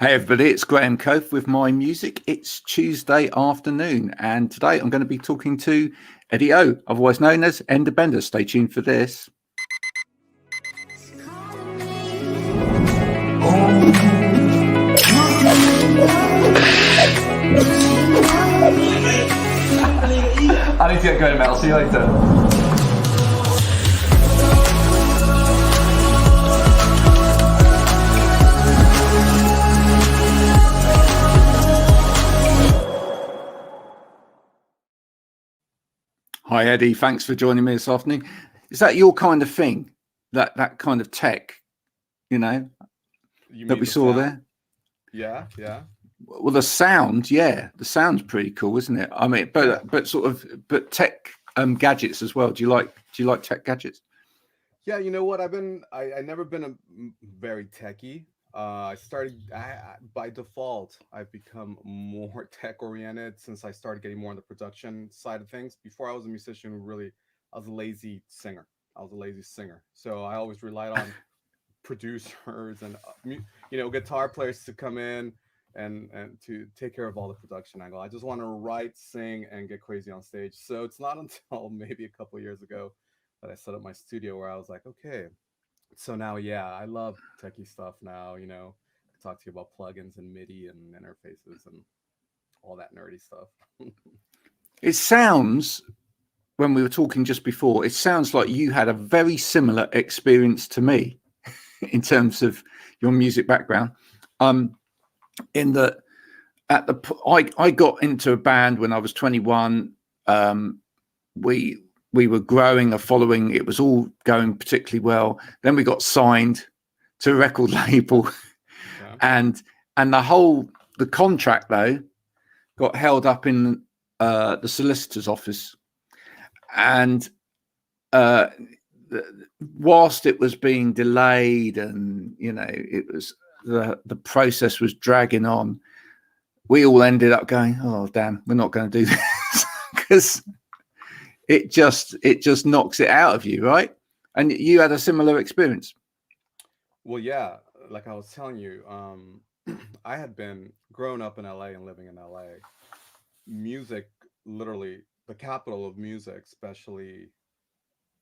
Hey everybody, it's Graham Coath with my music. It's Tuesday afternoon, and today I'm going to be talking to Eddie O, otherwise known as Ender Bender. Stay tuned for this. I need to get going, Mel. See you later. Hi Eddie, thanks for joining me this afternoon. Is that your kind of thing? That kind of tech, that we saw there? Yeah. Well, the sound, the sound's pretty cool, isn't it? I mean, but tech gadgets as well. Do you like tech gadgets? Yeah, you know what? I never been very techie. By default, I've become more tech oriented since I started getting more on the production side of things. Before I was a musician, I was a lazy singer. So I always relied on producers and guitar players to come in and to take care of all the production angle. I just want to write, sing, and get crazy on stage. So it's not until maybe a couple years ago that I set up my studio where I was like, okay, so now, yeah, I love techie stuff now. I can talk to you about plugins and MIDI and interfaces and all that nerdy stuff. It sounds, when we were talking just before, it sounds like you had a very similar experience to me in terms of your music background. In that, I got into a band when I was 21. We were growing a following. It was all going particularly well. Then we got signed to a record label, Yeah. and the contract though got held up in the solicitor's office, and whilst it was being delayed, and it was the process was dragging on, we all ended up going, oh damn, we're not going to do this because it just knocks it out of you, right? And you had a similar experience. Well, yeah, like I was telling you, I had been growing up in LA and living in LA. Music, literally the capital of music, especially.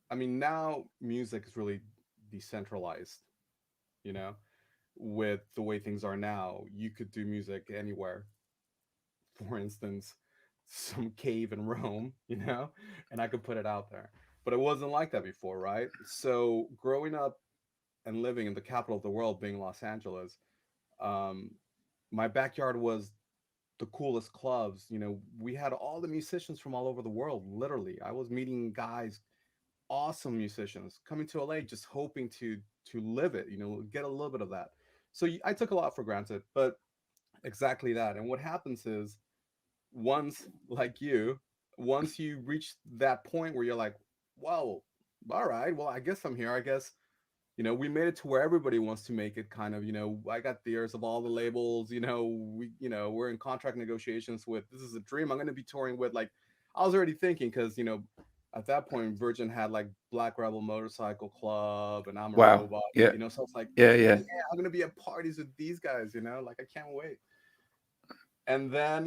I mean, now music is really decentralized, you know, with the way things are now. You could do music anywhere. For instance, some cave in Rome, and I could put it out there. But it wasn't like that before, right? So growing up and living in the capital of the world, being Los Angeles, um, my backyard was the coolest clubs. We had all the musicians from all over the world. Literally, I was meeting guys, awesome musicians, coming to LA, just hoping to live it. Get a little bit of that. So I took a lot for granted, but exactly that. And what happens is, once like you once you reach that point where you're like, well, all right, well, I guess I'm here. I guess, we made it to where everybody wants to make it, kind of. I got the ears of all the labels. We're in contract negotiations with, this is a dream. I'm going to be touring with, like, I was already thinking, because at that point Virgin had like Black Rebel Motorcycle Club and I'm a Wow. Robot. Yeah. So it's like, Yeah. yeah, I'm going to be at parties with these guys. Like, I can't wait. And then,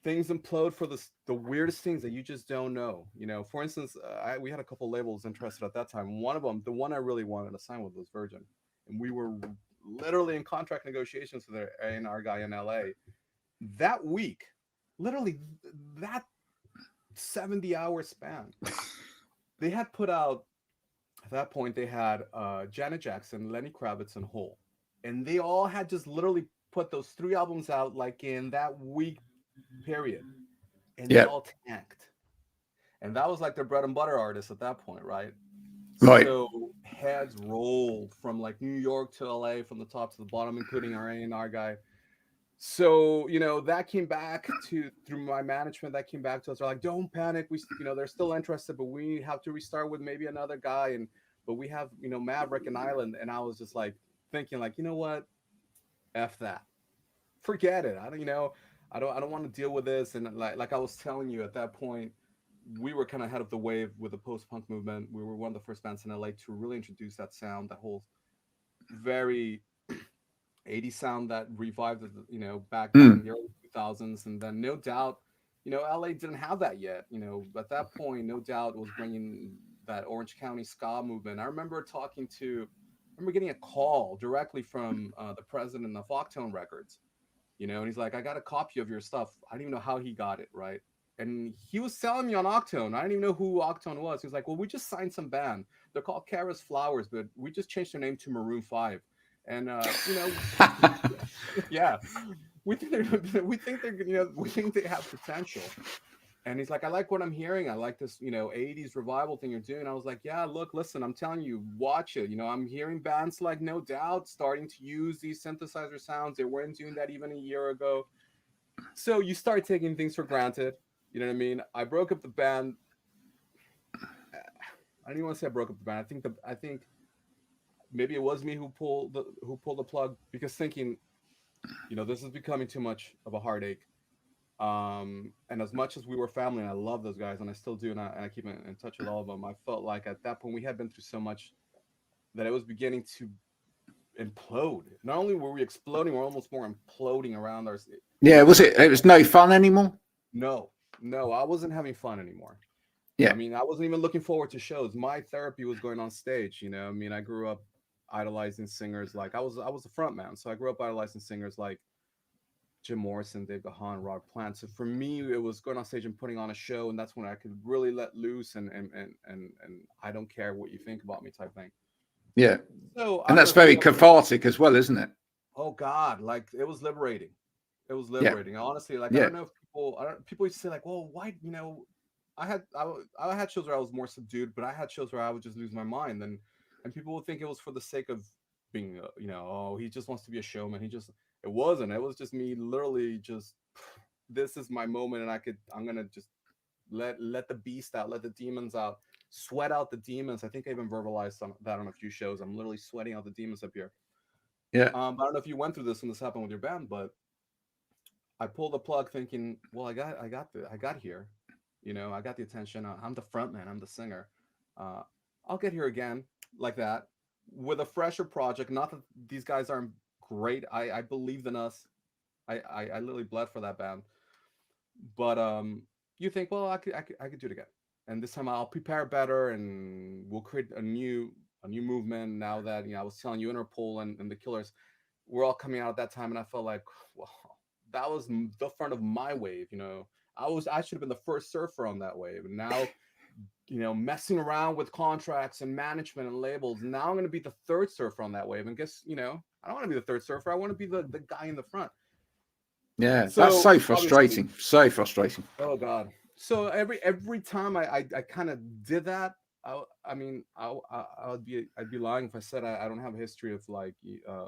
things implode for the weirdest things that you just don't know. For instance, we had a couple labels interested at that time. One of them, the one I really wanted to sign with, was Virgin, and we were literally in contract negotiations with our A&R guy in LA that week. Literally, that 70-hour span, they had put out, at that point they had Janet Jackson, Lenny Kravitz, and Hole, and they all had just literally put those 3 albums out, like, in that week period, and they Yeah. all tanked. And that was like their bread and butter artists at that point, right? Right. So heads rolled from like New York to LA, from the top to the bottom, including our A&R guy. So, that came back to, through my management, that came back to us. They're like, don't panic, we, they're still interested, but we have to restart with maybe another guy, and but we have, Maverick and Island. And I was just like thinking, like, you know what, F that, forget it. I don't want to deal with this. And like I was telling you, at that point, we were kind of ahead of the wave with the post-punk movement. We were one of the first bands in LA to really introduce that sound, that whole very 80s sound that revived, back in Mm. the early 2000s. And then no doubt, LA didn't have that yet. At that point, no doubt was bringing that Orange County ska movement. I remember getting a call directly from the president of Octone Records, and he's like, I got a copy of your stuff. I didn't even know how he got it, right? And he was selling me on Octone. I didn't even know who Octone was. He was like, well, we just signed some band. They're called Kara's Flowers, but we just changed their name to Maroon 5. And, yeah, we think they have potential. And he's like, I like what I'm hearing. I like this, 80s revival thing you're doing. I was like, yeah, look, listen, I'm telling you, watch it. I'm hearing bands like No Doubt starting to use these synthesizer sounds. They weren't doing that even a year ago. So you start taking things for granted. You know what I mean? I broke up the band. I don't even want to say I broke up the band. I think maybe it was me who pulled the plug, because thinking, this is becoming too much of a heartache. And as much as we were family, and I love those guys, and I still do, and I keep in touch with all of them, I felt like at that point we had been through so much that it was beginning to implode. Not only were we exploding, we're almost more imploding around our. Yeah, it was no fun anymore? No, no, I wasn't having fun anymore. Yeah. I mean, I wasn't even looking forward to shows. My therapy was going on stage. I mean, I grew up idolizing singers. Like I was a front man, so I grew up idolizing singers like Jim Morrison, Dave Gahan, Rob Plant. So for me, it was going on stage and putting on a show, and that's when I could really let loose and I don't care what you think about me type thing. Yeah. So And that's very cathartic as well, isn't it? Oh God, like it was liberating. It was Yeah. liberating. Honestly, like Yeah. I don't know if people used to say like, well, why, I had shows where I was more subdued, but I had shows where I would just lose my mind, and people would think it was for the sake of being, oh, he just wants to be a showman. It wasn't. It was just me, literally, just this is my moment, and I'm gonna just let the beast out, let the demons out, sweat out the demons. I think I even verbalized that on a few shows. I'm literally sweating out the demons up here. Yeah. I don't know if you went through this when this happened with your band, but I pulled the plug thinking, well, I got here. I got the attention. I'm the front man. I'm the singer. I'll get here again like that with a fresher project. Not that these guys aren't great. I believed in us. I literally bled for that band. But you think, well, I could do it again. And this time I'll prepare better, and we'll create a new movement. Now that I was telling you, Interpol and the Killers, we're all coming out at that time, and I felt like, well, that was the front of my wave. I should have been the first surfer on that wave, and now, messing around with contracts and management and labels. Now I'm going to be the third surfer on that wave, and guess, I don't want to be the third surfer. I want to be the guy in the front. Yeah, So, that's so frustrating. So frustrating. Oh God. So every time I kind of did that, I'd be lying if I said I don't have a history of like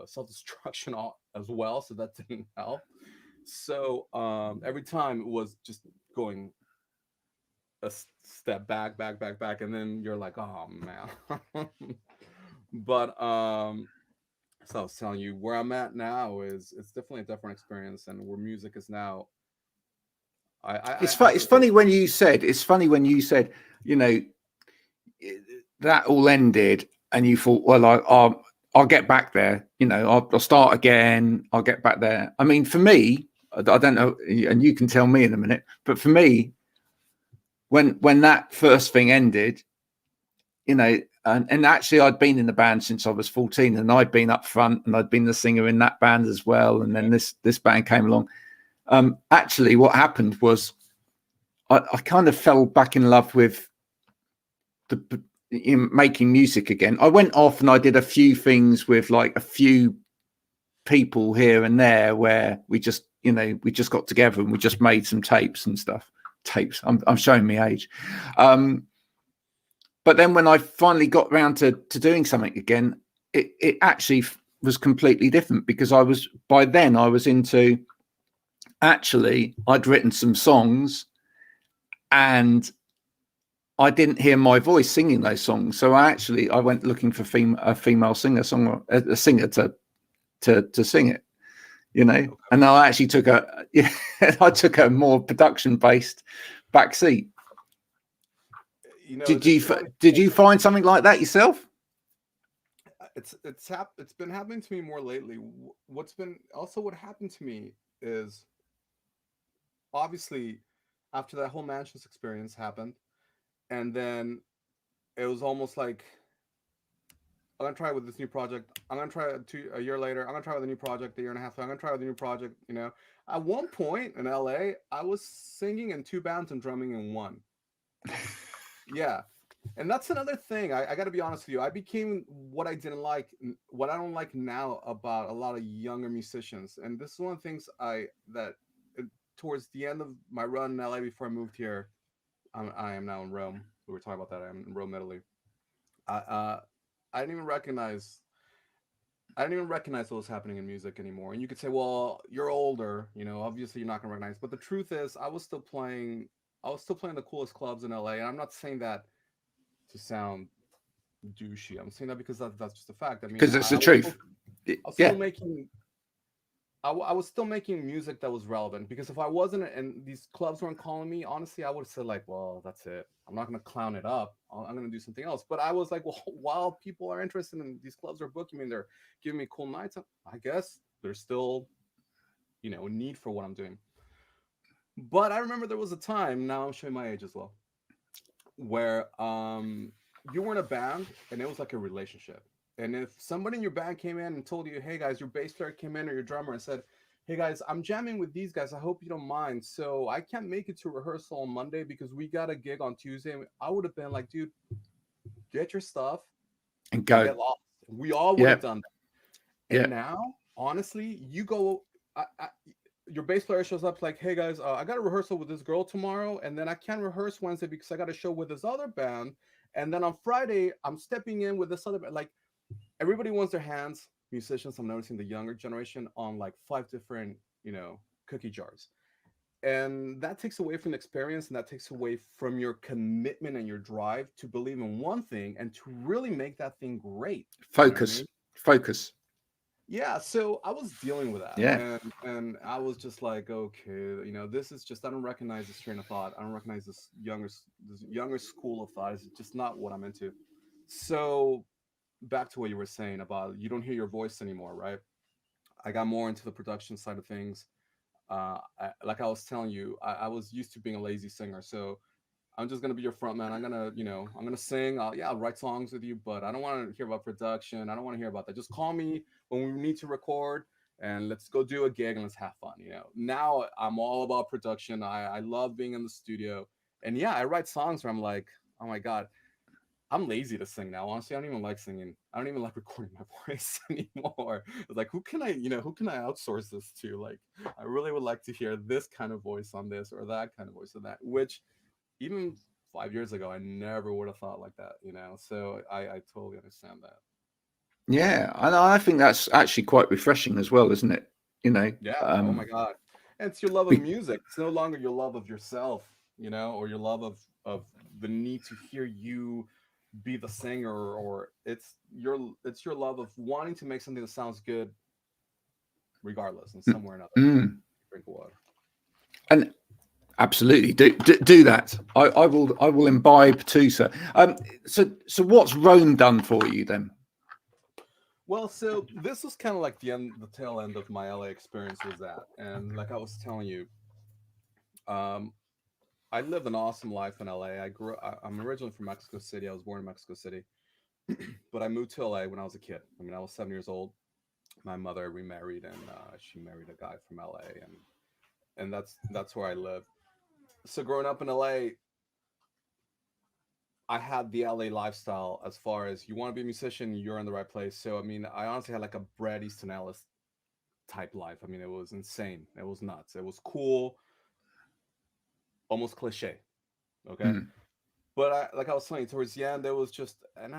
self-destruction as well. So that didn't help. So every time it was just going a step back, and then you're like, oh man. But so I was telling you, where I'm at now is it's definitely a different experience, and where music is now. It's funny when you said, that all ended, and you thought, well, I'll get back there. I'll start again. I'll get back there. I mean, for me, I don't know, and you can tell me in a minute, but for me, when that first thing ended, and actually I'd been in the band since I was 14, and I'd been up front, and I'd been the singer in that band as well. And then this band came along. Actually, what happened was I kind of fell back in love with making music again. I went off and I did a few things with like a few people here and there where we just got together and we just made some tapes and stuff. I'm showing me age. But then when I finally got around to doing something again, it actually was completely different, because by then I was into, actually, I'd written some songs and I didn't hear my voice singing those songs. So I went looking for a female singer, a singer to sing it, Okay. and I actually took a more production based backseat. Did you find something like that yourself? it's been happening to me more lately. What happened to me is, obviously, after that whole mansions experience happened, and then it was almost like, I'm gonna try with this new project. I'm gonna try it a year later. I'm gonna try with a new project a year and a half. I'm gonna try with a new project. At one point in LA, I was singing in two bands and drumming in one. Yeah, and that's another thing. I got to be honest with you. I became what I didn't like, what I don't like now about a lot of younger musicians. And this is one of the things uh, towards the end of my run in LA before I moved here. I am now in Rome. We were talking about that. I'm in Rome, Italy. I I didn't even recognize I didn't even recognize what was happening in music anymore. And you could say, well, you're older, obviously you're not gonna recognize. But the truth is, I was still playing the coolest clubs in LA. And I'm not saying that to sound douchey. I'm saying that because that's just a fact. I mean, Because it's the truth. I was still Yeah, making I was still making music that was relevant, because if I wasn't and these clubs weren't calling me, honestly, I would have said like, well, that's it. I'm not gonna clown it up. I'm gonna do something else. But I was like, well, while people are interested in these clubs are booking me and they're giving me cool nights, I guess there's still a need for what I'm doing. But I remember there was a time. Now I'm showing my age as well, where you were in a band and it was like a relationship. And if somebody in your band came in and told you, hey guys, your bass player came in or your drummer and said, hey guys, I'm jamming with these guys, I hope you don't mind, so I can't make it to rehearsal on Monday because we got a gig on Tuesday, I would have been like, dude, get your stuff and and go. get lost. We all would Yeah, have done that. yeah. And now, honestly, your bass player shows up like, hey guys, I got a rehearsal with this girl tomorrow, and then I can't rehearse Wednesday because I got a show with this other band, and then on Friday I'm stepping in with this other band. Like, everybody wants their hands, musicians, I'm noticing the younger generation, on like five different cookie jars, and that takes away from the experience, and that takes away from your commitment and your drive to believe in one thing and to really make that thing great. You know what I Focus, mean? focus. Yeah, so I was dealing with that, Yeah, and I was just like, okay, this is just, I don't recognize this train of thought. I don't recognize this younger school of thought. It's just not what I'm into. So back to what you were saying about you don't hear your voice anymore, right? I got more into the production side of things. Like I was telling you, I was used to being a lazy singer, so I'm just gonna be your front man. I'm gonna sing. I'll write songs with you, but I don't want to hear about production. I don't want to hear about that. Just call me when we need to record, and let's go do a gig and let's have fun. Now I'm all about production. I love being in the studio, and yeah, I write songs where I'm like, oh my god, I'm lazy to sing now. Honestly, I don't even like singing. I don't even like recording my voice anymore. It's like, who can I outsource this to? Like, I really would like to hear this kind of voice on this or that kind of voice on that, which even 5 years ago, I never would have thought like that. So I totally understand that. yeah. And I think that's actually quite refreshing as well, isn't it? You know, Yeah. Oh my God. And it's your love of be- music. It's no longer your love of yourself, or your love of the need to hear you be the singer, or it's your love of wanting to make something that sounds good regardless in some way or another. mm, Drink water. and absolutely do that. I will imbibe too, sir. So what's Rome done for you then? Well, so this was kind of like the tail end of my LA experience was that, and like I was telling you, um, I lived an awesome life in LA. I'm originally from Mexico City. I was born in Mexico City, but I moved to LA when I was a kid. I mean, I was 7 years old. My mother remarried, and she married a guy from LA, and that's where I lived. So growing up in LA, I had the LA lifestyle. As far as you want to be a musician, you're in the right place. So I mean, I honestly had like a Bret Easton Ellis type life. I mean, it was insane. It was nuts. It was cool, almost cliche. Okay. Mm, But like I was saying, towards the end, there was just, and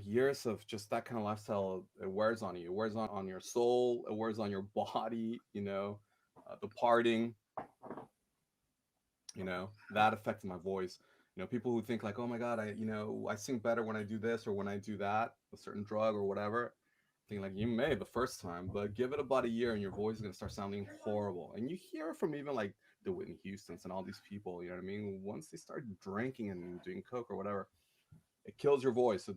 years of just that kind of lifestyle. It wears on you. It wears on your soul. It wears on your body. The partying. That affected my voice. People who think like, oh my god, I sing better when I do this or when I do that, a certain drug or whatever. I think like you may the first time, but give it about a year and your voice is gonna start sounding horrible. And you hear it from even like the Whitney Houstons and all these people. You know what I mean? Once they start drinking and doing coke or whatever, It kills your voice. So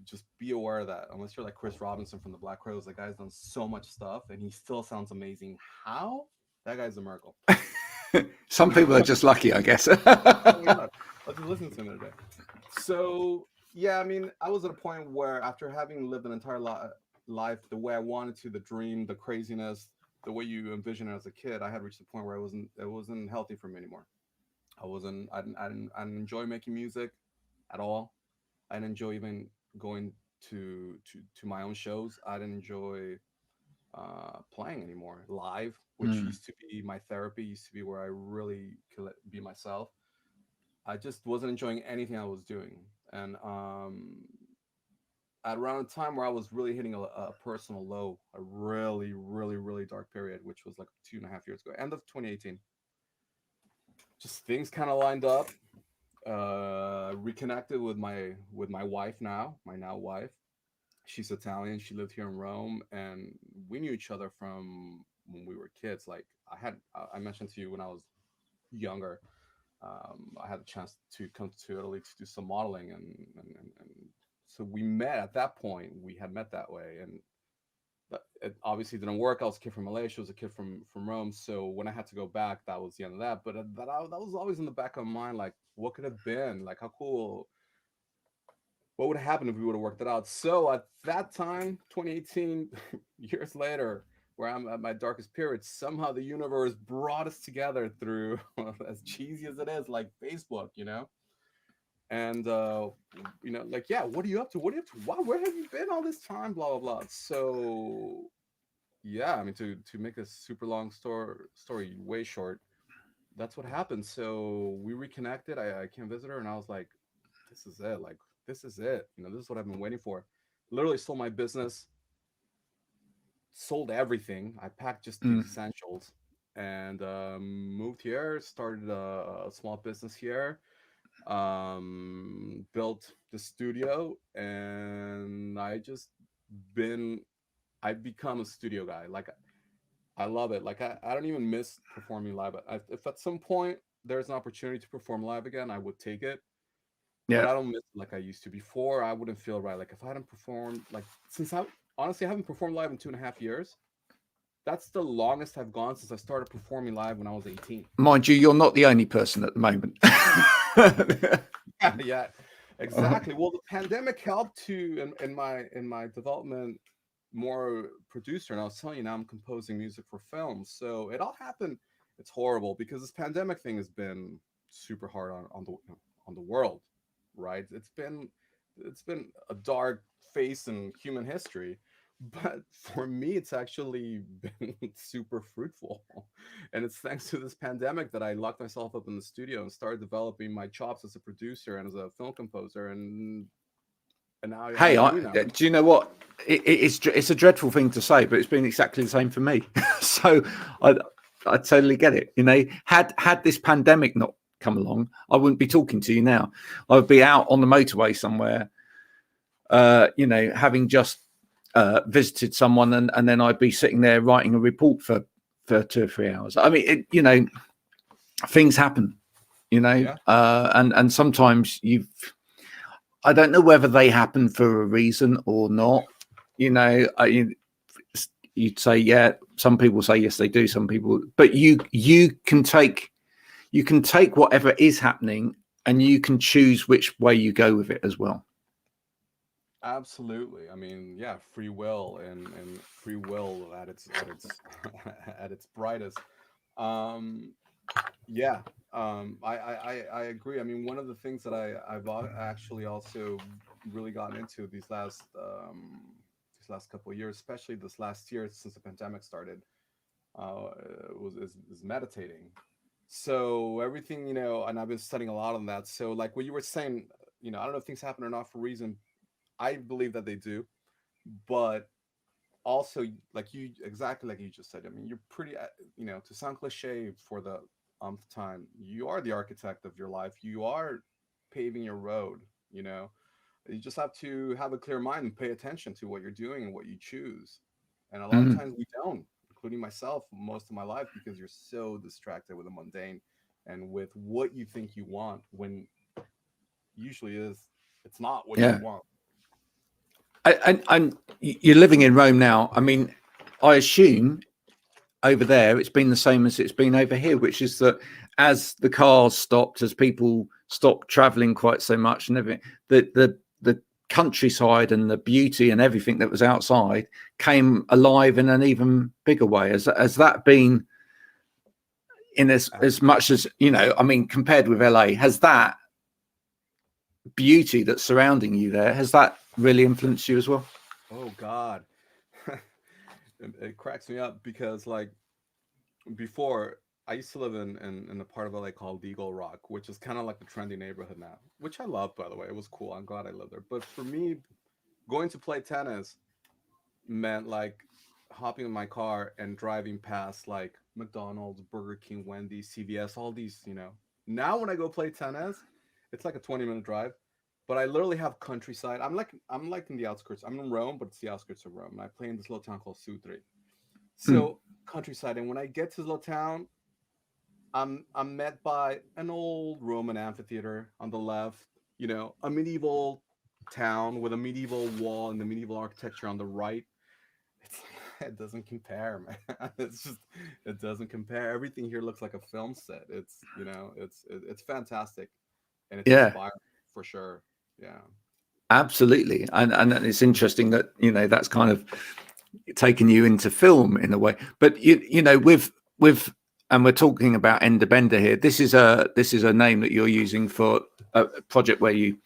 just be aware of that. Unless you're like Chris Robinson from the Black Crowes, that guy's done so much stuff and he still sounds amazing. How? That guy's a miracle. Some people are just lucky, I guess. Oh my god, I was just listening to him the other day. So yeah, I mean, I was at a point where after having lived an entire life the way I wanted to, the dream, the craziness, the way you envision it as a kid, I had reached a point where it wasn't healthy for me anymore. I didn't enjoy making music at all. I didn't enjoy even going to my own shows. I didn't enjoy playing anymore live, which Mm, used to be my therapy, used to be where I really could be myself. I just wasn't enjoying anything I was doing. And at around a time where I was really hitting a personal low, a really, really, really dark period, which was like 2.5 years ago, end of 2018, just things kind of lined up. Reconnected with my wife now, my now wife. She's Italian. She lived here in Rome, and we knew each other from when we were kids. Like I mentioned to you when I was younger, I had the chance to come to Italy to do some modeling, and so we met at that point. We had met that way, and it obviously didn't work. I was a kid from Malaysia. I was a kid from Rome. So when I had to go back, that was the end of that. But that was always in the back of my mind, like what could have been, like how cool, what would have happened if we would have worked it out. So at that time, 2018, years later, where I'm at my darkest period, somehow the universe brought us together through, as cheesy as it is, like Facebook, and like, yeah, what are you up to? What are you up to? Wow, where have you been all this time? Blah blah blah. So yeah, I mean, to make a super long story way short, that's what happened. So we reconnected. I came visit her, and I was like, this is it. Like, this is it. This is what I've been waiting for. Literally sold my business, sold everything. I packed just the mm, essentials, and moved here. Started a small business here. Built the studio, and been. I've become a studio guy. Like, I love it. Like, I don't even miss performing live. If at some point there's an opportunity to perform live again, I would take it. But yeah. I don't miss it like I used to before. I wouldn't feel right. Like if I hadn't performed, like since I honestly I haven't performed live in 2.5 years. That's the longest I've gone since I started performing live when I was 18. Mind you, you're not the only person at the moment. Yeah, yeah, exactly. Well, the pandemic helped to in my development, more producer, and I was telling you now I'm composing music for films. So it all happened. It's horrible because this pandemic thing has been super hard on the world, right? It's been a dark phase in human history, but for me it's actually been super fruitful. And it's thanks to this pandemic that I locked myself up in the studio and started developing my chops as a producer and as a film composer, and now Hey, I'm doing that. do you know what? It's a dreadful thing to say, but it's been exactly the same for me. So I I totally get it. Had this pandemic not come along, I wouldn't be talking to you now. I would be out on the motorway somewhere, having just visited someone, and then I'd be sitting there writing a report for 2 or 3 hours. I mean, things happen, Yeah, and sometimes I don't know whether they happen for a reason or not. You'd say, yeah, some people say yes they do, some people, but you can take whatever is happening, and you can choose which way you go with it as well. absolutely. I mean, yeah, free will, and free will at its at its brightest. Um, yeah, I agree. I mean, one of the things that actually also really gotten into these last couple of years, especially this last year since the pandemic started, is meditating. So everything, and I've been studying a lot on that. So like what you were saying, I don't know if things happen or not for a reason. I believe that they do, but also, like you, exactly like you just said. I mean, you're pretty, to sound cliche for the time, you are the architect of your life. You are paving your road. You know, you just have to have a clear mind and pay attention to what you're doing and what you choose. And a lot of Mm. times we don't, including myself, most of my life, because you're so distracted with the mundane and with what you think you want when usually is. It's not what you Yeah. want. And you're living in Rome now. I mean, I assume over there it's been the same as it's been over here, which is that as the cars stopped, as people stopped traveling quite so much and everything, the countryside and the beauty and everything that was outside came alive in an even bigger way. Has that been in as much as, you know, I mean, compared with LA, has that beauty that's surrounding you there, has that really influenced you as well? Oh God. It cracks me up because like before I used to live in a part of LA called Eagle Rock, which is kind of like the trendy neighborhood now, which I love, by the way. It was cool. I'm glad I lived there. But for me, going to play tennis meant like hopping in my car and driving past like McDonald's, Burger King, Wendy's, CVS, all these, you know. Now when I go play tennis, it's like a 20-minute drive. But I literally have countryside. I'm like in the outskirts. I'm in Rome, but it's the outskirts of Rome. And I play in this little town called Sutri. Mm, So countryside. And when I get to this little town, I'm met by an old Roman amphitheater on the left, you know, a medieval town with a medieval wall and the medieval architecture on the right. It's, it doesn't compare, man. It's just it doesn't compare. Everything here looks like a film set. It's you know, it's fantastic and it's yeah, inspiring for sure. Yeah. absolutely. And it's interesting that, you know, that's kind of taken you into film in a way. But you know, with and we're talking about Ender Bender here. This is a name that you're using for a project where you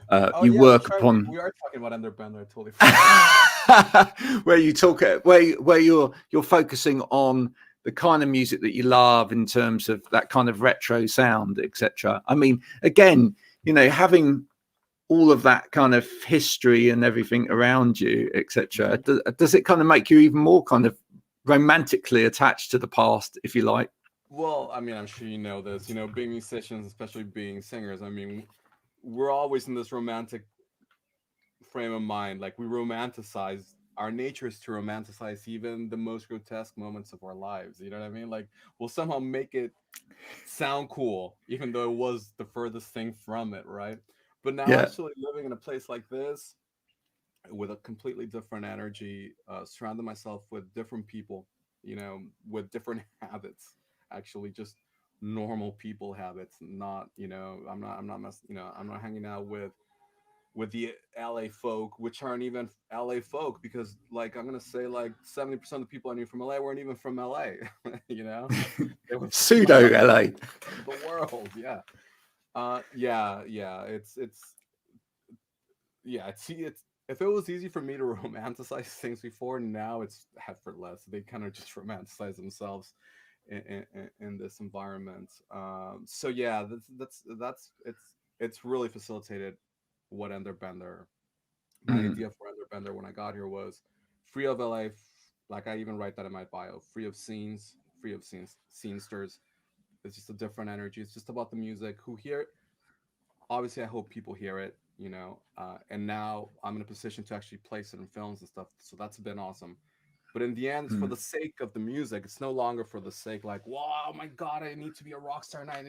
Oh you yeah, that's work right. upon We are talking about Ender Bender. I totally forgot. where you talk where you're focusing on the kind of music that you love in terms of that kind of retro sound, etc. I mean, again, you know, having all of that kind of history and everything around you, etc. Mhm. Does it kind of make you even more kind of romantically attached to the past, if you like? Well, I mean, I'm sure you know this. You know, being musicians, especially being singers. I mean, we're always in this romantic frame of mind. Like we romanticize. Our nature is to romanticize even the most grotesque moments of our lives. You know what I mean? Like we'll somehow make it sound cool, even though it was the furthest thing from it, right? But now, Yeah. actually living in a place like this with a completely different energy, surrounding myself with different people, you know, with different habits, actually just normal people habits, not, you know, I'm not hanging out with the LA folk, which aren't even LA folk, because like I'm gonna say like 70% of the people I knew from LA weren't even from LA, you know, they were from Pseudo other LA. of the world. Yeah. Yeah. It's if it was easy for me to romanticize things before, now it's effortless. They kind of just romanticize themselves in this environment. So yeah, that's it's really facilitated what Ender Bender. My Mm, idea for Ender Bender when I got here was free of LA. Like I even write that in my bio, free of scenesters. It's just a different energy. It's just about the music. Who hear obviously I hope people hear it, you know. And now I'm in a position to actually place it in films and stuff, so that's been awesome. But in the end, it's for mm. the sake of the music. It's no longer for the sake like, wow, my God, I need to be a rock star tonight.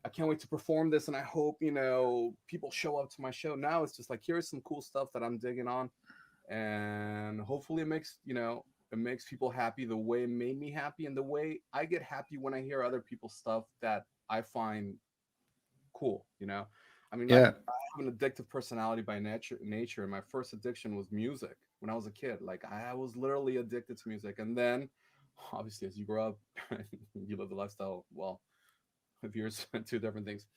I can't wait to perform this, and I hope you know people show up to my show. Now it's just like here's some cool stuff that I'm digging on, and hopefully it makes it makes people happy the way it made me happy, and the way I get happy when I hear other people's stuff that I find cool. I mean, Yeah. I have an addictive personality by nature, and my first addiction was music when I was a kid. Like I was literally addicted to music, and then obviously as you grow up, you live the lifestyle. Well, of yours, two different things.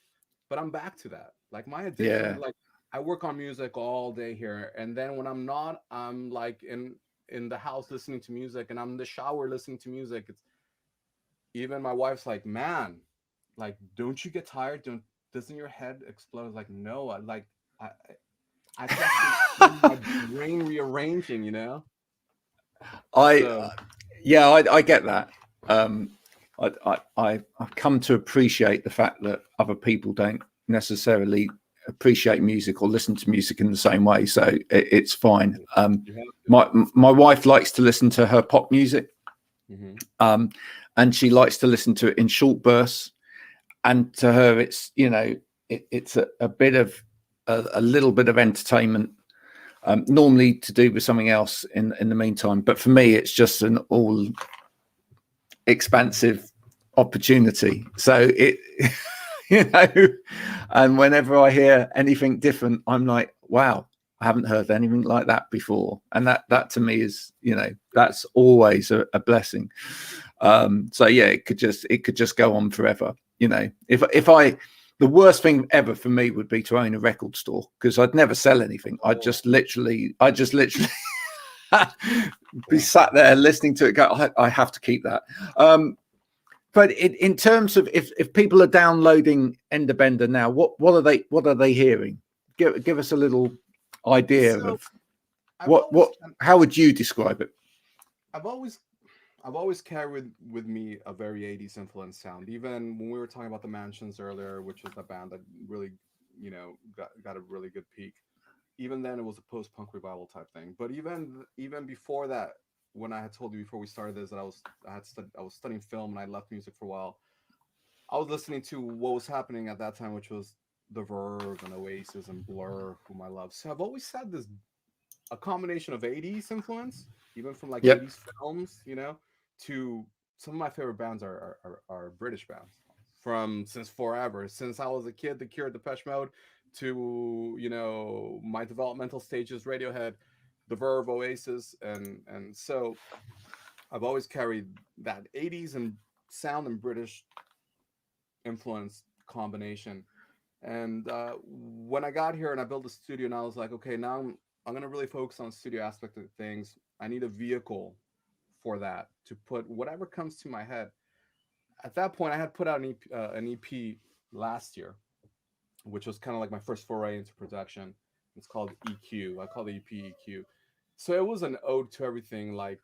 But I'm back to that. Like my addiction, Yeah. like I work on music all day here, and then when I'm not, I'm like in the house listening to music, and I'm in the shower listening to music. It's even my wife's like, man, like, don't you get tired? Don't Doesn't your head explode? Like, no, I I can actually feel my brain rearranging, you know? I So yeah, I get that. Um, I've come to appreciate the fact that other people don't necessarily appreciate music or listen to music in the same way, so it's fine. you have to. My wife likes to listen to her pop music, Hmm. um, and she likes to listen to it in short bursts. And to her, it's it's a bit of a little bit of entertainment, normally to do with something else in the meantime. But for me, it's just an all expansive opportunity. So it, you know, and whenever I hear anything different, I'm like, wow, I haven't heard anything like that before. And that to me is, you know, that's always a blessing. So yeah, it could just go on forever. You know, if I, the worst thing ever for me would be to own a record store, because I'd never sell anything. I just literally be Yeah. sat there listening to it go, I have to keep that. But in terms of if people are downloading Enderbender now, what are they hearing? Give us a little idea So of I've always, what how would you describe it? I've always, I've always carried with me a very 80s influence sound. Even when we were talking about the Mansions earlier, which was the band that really, got a really good peak. Even then, it was a post-punk revival type thing. But even before that, when I had told you before we started this that I was studying film and I left music for a while, I was listening to what was happening at that time, which was The Verve and Oasis and Blur, whom I love. So I've always had this a combination of 80s influence, even from like Yep. 80s films, to some of my favorite bands are British bands from since forever. Since I was a kid, The Cure, Depeche Mode, to my developmental stages, Radiohead, The Verve, Oasis, and so I've always carried that 80s and sound and British influence combination. And when I got here and I built a studio, and I was like, okay, now I'm gonna really focus on studio aspect of things. I need a vehicle for that to put whatever comes to my head. At that point, I had put out an EP last year, which was kind of like my first foray into production. It's called EQ. I call the EP EQ. So it was an ode to everything, like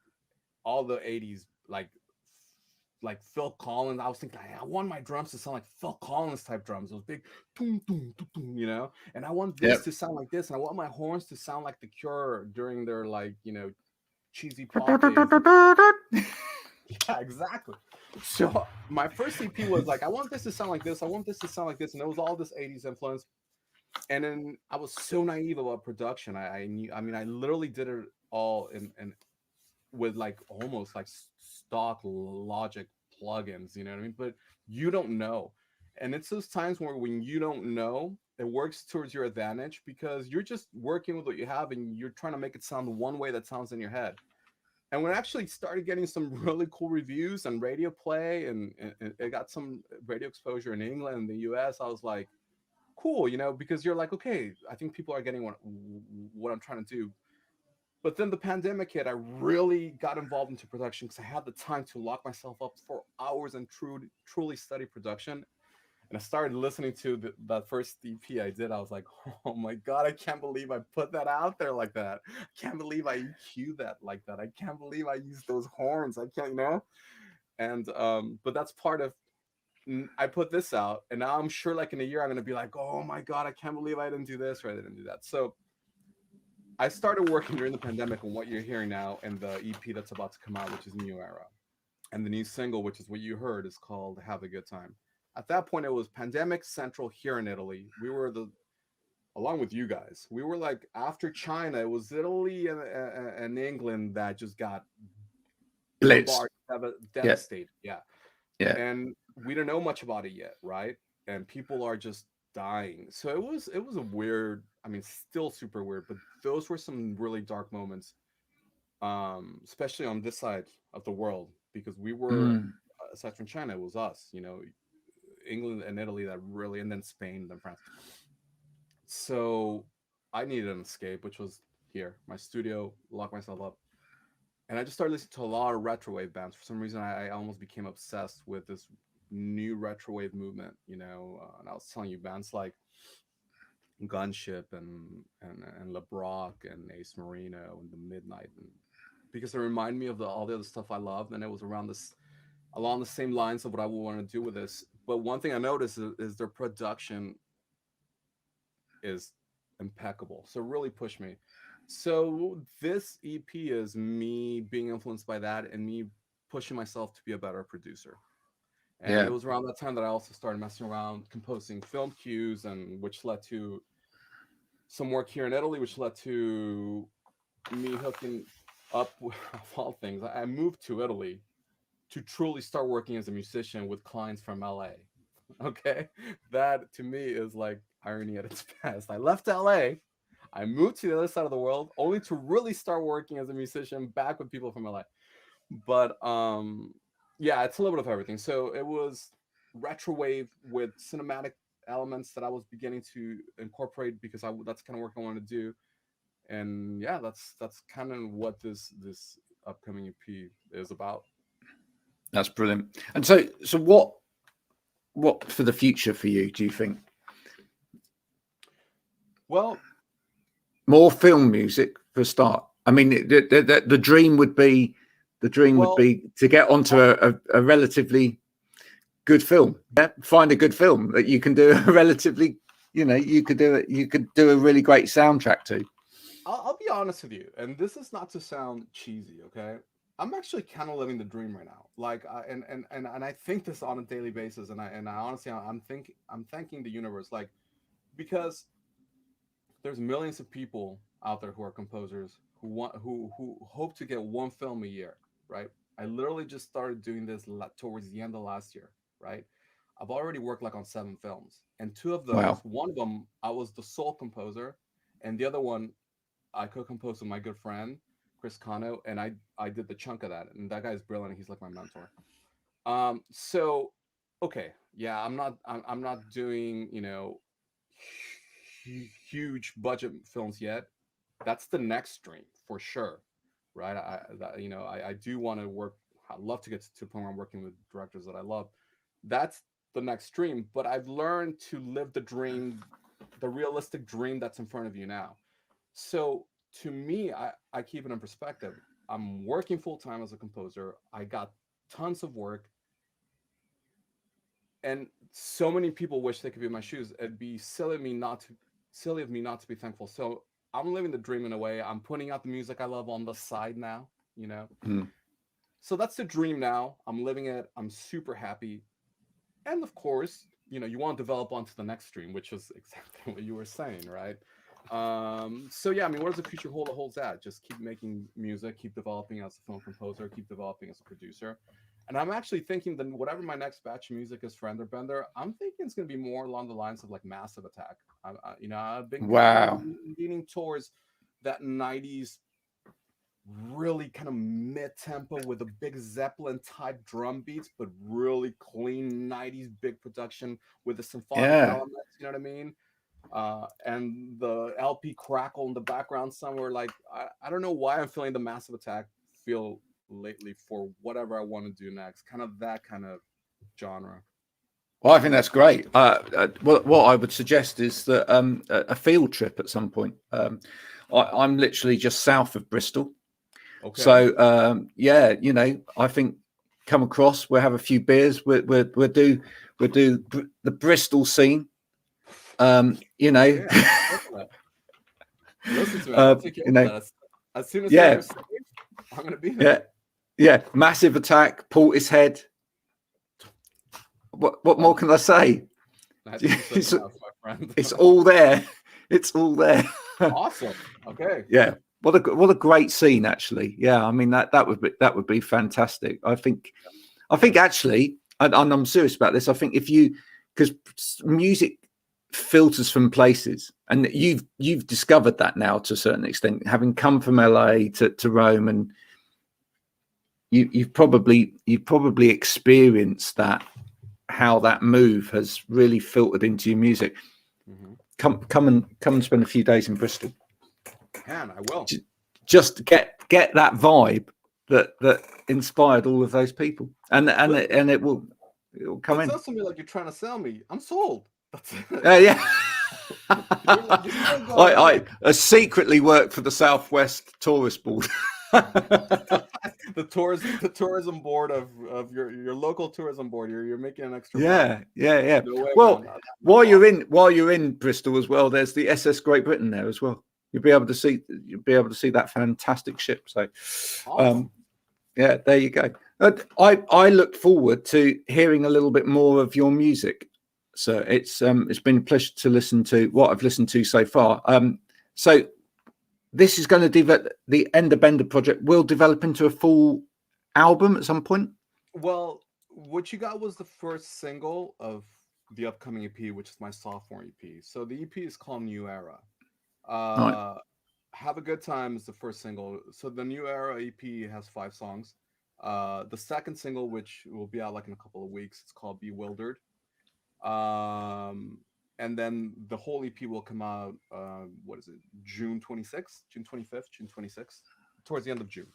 all the 80s, like Phil Collins. I was thinking, I want my drums to sound like Phil Collins type drums, those big boom, boom, boom, boom, and I want this Yep. to sound like this, and I want my horns to sound like The Cure during their cheesy pop days. Yeah, exactly. So my first EP was like, I want this to sound like this, I want this to sound like this, and it was all this 80s influence. And then I was so naive about production. I knew, I mean, I literally did it all in with like almost like stock Logic plugins, you know what I mean? But you don't know. And it's those times where when you don't know, it works towards your advantage because you're just working with what you have and you're trying to make it sound one way that sounds in your head. And when I actually started getting some really cool reviews and radio play and it got some radio exposure in England and the US, I was like, cool, because you're like, okay, I think people are getting what I'm trying to do. But then the pandemic hit. I really got involved into production because I had the time to lock myself up for hours and truly study production. And I started listening to that first EP I did. I was like, oh my God, I can't believe I put that out there like that. I can't believe I EQ that like that. I can't believe I used those horns. I can't. And but that's part of I put this out, and now I'm sure like in a year I'm gonna be like, oh my God, I can't believe I didn't do this or I didn't do that. So I started working during the pandemic on what you're hearing now and the EP that's about to come out, which is New Era. And the new single, which is what you heard, is called Have a Good Time. At that point, it was pandemic central here in Italy. We were along with you guys, we were like after China, it was Italy and England that just got Blitz. bombarded, Yeah. devastated. Yeah. Yeah. And we don't know much about it yet, right? And people are just dying. So it was a weird, I mean, still super weird, but those were some really dark moments, especially on this side of the world, because we were, Mm. aside from China, it was us, England and Italy that really, and then Spain, then France. So I needed an escape, which was here, my studio, lock myself up. And I just started listening to a lot of retrowave bands. For some reason, I almost became obsessed with this new retrowave movement, and I was telling you, bands like Gunship and LeBrock and Ace Marino and the Midnight, and because it reminded me of all the other stuff I loved, and it was around this along the same lines of what I would want to do with this. But one thing I noticed is their production is impeccable. So it really pushed me. So this EP is me being influenced by that and me pushing myself to be a better producer. And Yeah. it was around that time that I also started messing around composing film cues, and which led to some work here in Italy, which led to me hooking up with, of all things. I moved to Italy to truly start working as a musician with clients from LA. Okay, that to me is like irony at its best. I left LA, I moved to the other side of the world, only to really start working as a musician back with people from LA. But yeah, it's a little bit of everything. So it was retro wave with cinematic elements that I was beginning to incorporate because that's kind of work I wanted to do. And yeah, that's kind of what this upcoming EP is about. That's brilliant. And so what for the future for you, do you think? Well, More film music for a start. I mean, the dream would be to get onto a relatively good film. Yeah, find a good film that you can do a relatively, you could do a really great soundtrack to. I'll be honest with you, and this is not to sound cheesy, okay? I'm actually kind of living the dream right now. Like, and I think this on a daily basis, and I honestly, I'm thanking the universe, like, because there's millions of people out there who are composers who hope to get one film a year, right? I literally just started doing this towards the end of last year, right? I've already worked like on 7 films, and two of those, Wow. one of them I was the sole composer, and the other one I co-composed with my good friend Chris Cano, and I did the chunk of that, and that guy's brilliant. He's like my mentor. So okay, yeah, I'm not doing huge budget films yet. That's the next stream for sure, right? I do want to work. I love to get to a point where I'm working with directors that I love. That's the next stream. But I've learned to live the dream, the realistic dream that's in front of you now. So to me, I keep it in perspective. I'm working full time as a composer. I got tons of work, and so many people wish they could be in my shoes. It'd be silly of me not to be thankful. So I'm living the dream in a way. I'm putting out the music I love on the side now, you know. Mm. So that's the dream now. I'm living it. I'm super happy. And of course, you want to develop onto the next stream, which is exactly what you were saying, right? So yeah, I mean, what does the future hold? It holds that. Just keep making music, keep developing as a film composer, keep developing as a producer. And I'm actually thinking that whatever my next batch of music is for Enderbender, I'm thinking it's going to be more along the lines of like Massive Attack. I've been kind of Wow. leaning towards that '90s really kind of mid-tempo with a big Zeppelin type drum beats, but really clean '90s big production with the symphonic Yeah. elements. You know what I mean? And the LP crackle in the background somewhere. Like I don't know why I'm feeling the Massive Attack feel lately for whatever I want to do next. Kind of that kind of genre. Well, I think that's great. What I would suggest is that a field trip at some point. I'm literally just south of Bristol. Okay. So yeah, I think come across. We'll have a few beers. We'll do the Bristol scene. Yeah, listen to me. I'll take care of that. As soon as yeah, I'm gonna be there. Yeah. Massive Attack, Portishead. What more can I say? It's, enough, my friend. It's all there. It's all there. Awesome. Okay. Yeah. What a great scene, actually. Yeah. I mean that would be fantastic. I think actually, and I'm serious about this. I think because music filters from places, and you've discovered that now to a certain extent, having come from LA to Rome, and you've probably experienced that, how that move has really filtered into your music. Mm-hmm. Come and spend a few days in Bristol. Man, I will. Just get that vibe that inspired all of those people, and it will come in. It sounds to me like you're trying to sell me. I'm sold. Yeah. I secretly work for the Southwest Tourist Board. the tourism board of your local tourism board. You're making an extra. Yeah. No way, well, man. while you're in Bristol as well, there's the SS Great Britain there as well. You'll be able to see that fantastic ship. So, awesome. Yeah, there you go. I look forward to hearing a little bit more of your music. sir. It's been a pleasure to listen to what I've listened to so far. So this is going to develop, the Ender Bender project will develop into a full album at some point. Well, what you got was the first single of the upcoming EP, which is my sophomore EP. So the EP is called New Era. Right. Have a Good Time is the first single. So the New Era EP has 5 songs. The second single, which will be out like in a couple of weeks, it's called Bewildered. And then the whole EP will come out, what is it, June 26th, June 25th, June 26th, towards the end of June.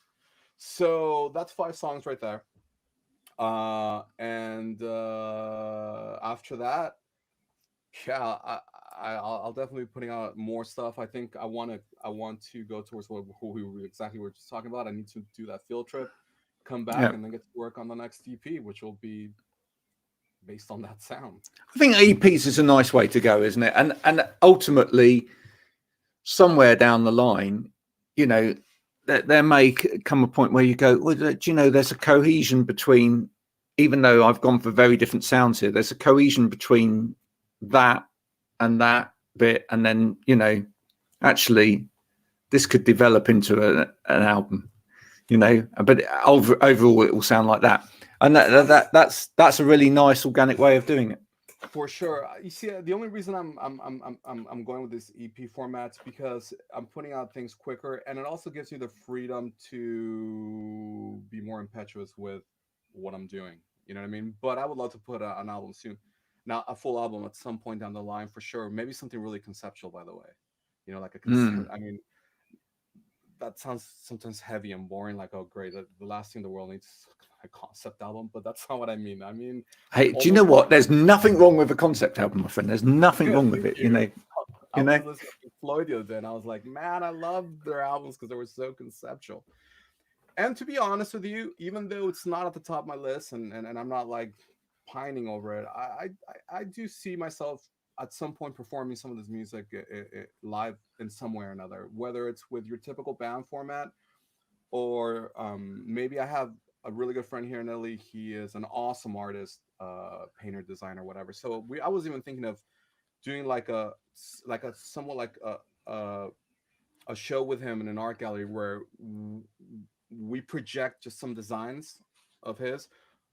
So that's 5 songs right there. And after that, yeah, I'll definitely be putting out more stuff. I think I want to go towards what who we exactly were just talking about. I need to do that field trip, come back, Yeah. and then get to work on the next EP, which will be based on that sound. I think EPs is a nice way to go, isn't it? And ultimately, somewhere down the line, you know, there may come a point where you go, well, do you know, there's a cohesion between, even though I've gone for very different sounds here, there's a cohesion between that and that bit, and then, you know, actually this could develop into an album, you know, but overall it will sound like that. And that's a really nice organic way of doing it. For sure. You see, the only reason I'm going with this EP format is because I'm putting out things quicker, and it also gives me the freedom to be more impetuous with what I'm doing. You know what I mean? But I would love to put an album soon. Now, a full album at some point down the line, for sure. Maybe something really conceptual, by the way. You know, like a concept. I mean, that sounds sometimes heavy and boring. Like, oh, great, the last thing the world needs is a concept album. But that's not what I mean. I mean, hey, do you know what? There's nothing wrong with a concept album, my friend. There's nothing wrong with it. You know. I was listening to Floyd the other day, and I was like, man, I love their albums because they were so conceptual. And to be honest with you, even though it's not at the top of my list, and I'm not like pining over it, I do see myself at some point performing some of this music live in some way or another, whether it's with your typical band format, or maybe I have a really good friend here in Italy. He is an awesome artist, painter, designer, whatever. So I was even thinking of doing like a somewhat like a show with him in an art gallery where we project just some designs of his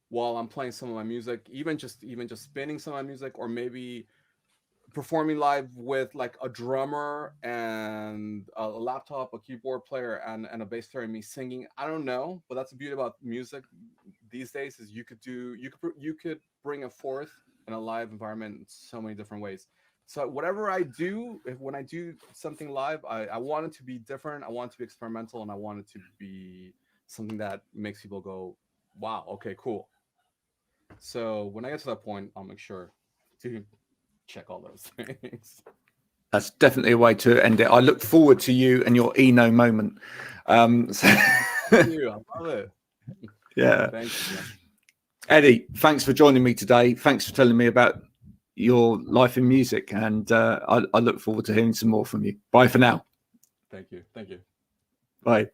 while I'm playing some of my music, even just spinning some of my music, or maybe performing live with like a drummer and a laptop, a keyboard player, and a bass player, and me singing. I don't know, but that's the beauty about music these days, is you could bring it forth in a live environment in so many different ways. So whatever I do, when I do something live, I want it to be different. I want it to be experimental, and I want it to be something that makes people go, wow, okay, cool. So when I get to that point, I'll make sure to check all those things. That's definitely a way to end it. I look forward to you and your Eno moment. Thank you. I love it. Yeah. Thank you. Eddie, thanks for joining me today. Thanks for telling me about your life in music, and I look forward to hearing some more from you. Bye for now. Thank you. Bye.